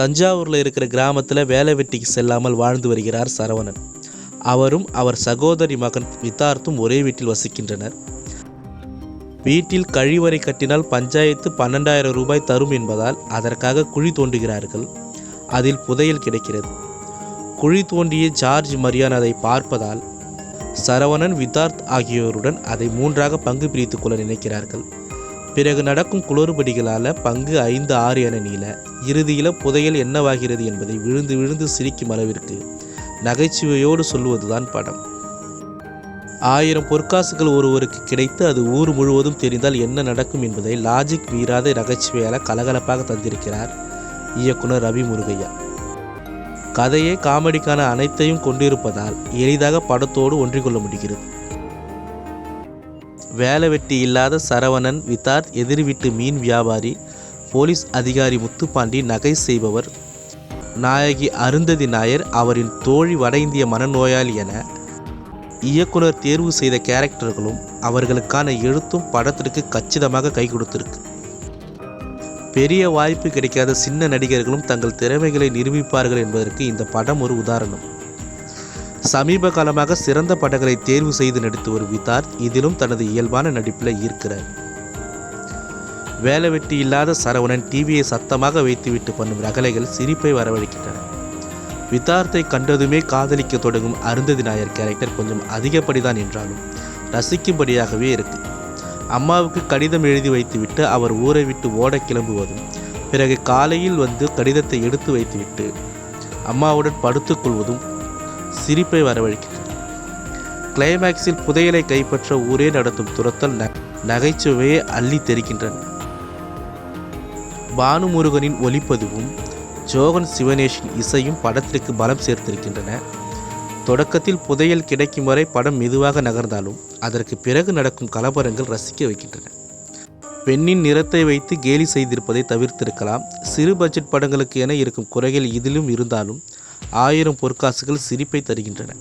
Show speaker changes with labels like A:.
A: தஞ்சாவூரில் இருக்கிற கிராமத்தில் வேலை வெட்டிக்கு செல்லாமல் வாழ்ந்து வருகிறார் சரவணன். அவரும் அவர் சகோதரி மகன் வித்தார்த்தும் ஒரே வீட்டில் வசிக்கின்றனர். வீட்டில் கழிவறை கட்டினால் பஞ்சாயத்து 12,000 ரூபாய் தரும் என்பதால் அதற்காக குழி தோண்டுகிறார்கள். அதில் புதையல் கிடைக்கிறது. குழி தோண்டிய ஜார்ஜ் மரியான் அதை பார்ப்பதால் சரவணன், வித்தார்த் ஆகியோருடன் அதை 3ஆக பங்கு பிரித்து கொள்ள நினைக்கிறார்கள். பிறகு நடக்கும் குளறுபடிகளால் பங்கு 5, 6 என நீள இறுதியில் புதையல் என்னவாகிறது என்பதை விழுந்து விழுந்து சிரிக்கும் அளவிற்கு நகைச்சுவையோடு சொல்லுவதுதான் படம். 1000 பொற்காசுகள் ஒருவருக்கு கிடைத்து அது ஊர் முழுவதும் தெரிந்தால் என்ன நடக்கும் என்பதை லாஜிக் மீறாத நகைச்சுவையால் கலகலப்பாக தந்திருக்கிறார் இயக்குனர் ரவி முருகையா. கதையே காமெடிக்கான அனைத்தையும் கொண்டிருப்பதால் எளிதாக படத்தோடு ஒன்றிக்கொள்ள முடிகிறது. வேலை வெட்டி இல்லாத சரவணன், வித்தார்த் எதிர் வீட்டு மீன் வியாபாரி, போலீஸ் அதிகாரி முத்துப்பாண்டி நகை செய்பவர், நாயகி அருந்ததி நாயர் அவரின் தோழி வட இந்திய மனநோயாளி என இயக்குனர் தேர்வு செய்த கேரக்டர்களும் அவர்களுக்கான எழுத்தும் படத்திற்கு கச்சிதமாக கை கொடுத்திருக்கு. பெரிய வாய்ப்பு கிடைக்காத சின்ன நடிகர்களும் தங்கள் திறமைகளை நிரூபிப்பார்கள் என்பதற்கு இந்த படம் ஒரு உதாரணம். சமீப காலமாக சிறந்த படங்களை தேர்வு செய்து நடித்து வரும் வித்தார்த் இதிலும் தனது இயல்பான நடிப்பில் ஈர்க்கிறார். வேலை வெட்டி இல்லாத சரவணன் டிவியை சத்தமாக வைத்துவிட்டு பண்ணும் ரகலைகள் சிரிப்பை வரவழைக்கின்றன. வித்தார்த்தை கண்டதுமே காதலிக்க தொடங்கும் அருந்ததி நாயர் கேரக்டர் கொஞ்சம் அதிகப்படிதான் என்றாலும் ரசிக்கும்படியாகவே இருக்கு. அம்மாவுக்கு கடிதம் எழுதி வைத்துவிட்டு அவர் ஊரை விட்டு ஓட கிளம்புவதும், பிறகு காலையில் வந்து கடிதத்தை எடுத்து வைத்துவிட்டு அம்மாவுடன் படுத்துக்கொள்வதும் சிரிப்பை வரவழைக்கின்றன. கிளைமேக்ஸில் புதையலை கைப்பற்ற ஊரே நடத்தும் துரத்தல் நகைச்சுவையை அள்ளி தெரிக்கின்றன. பானுமுருகனின் ஒளிப்பதிவும் ஜோகன் சிவனேஷின் இசையும் படத்திற்கு பலம் சேர்த்திருக்கின்றன. தொடக்கத்தில் புதையல் கிடைக்கும் வரை படம் மெதுவாக நகர்ந்தாலும் அதற்கு பிறகு நடக்கும் கலவரங்கள் ரசிக்க வைக்கின்றன. பெண்ணின் நிறத்தை வைத்து கேலி செய்திருப்பதை தவிர்த்திருக்கலாம். சிறு பட்ஜெட் படங்களுக்கு என இருக்கும் குறைகள் இதிலும் இருந்தாலும் 1000 பொற்காசுகள் சிரிப்பை தருகின்றன.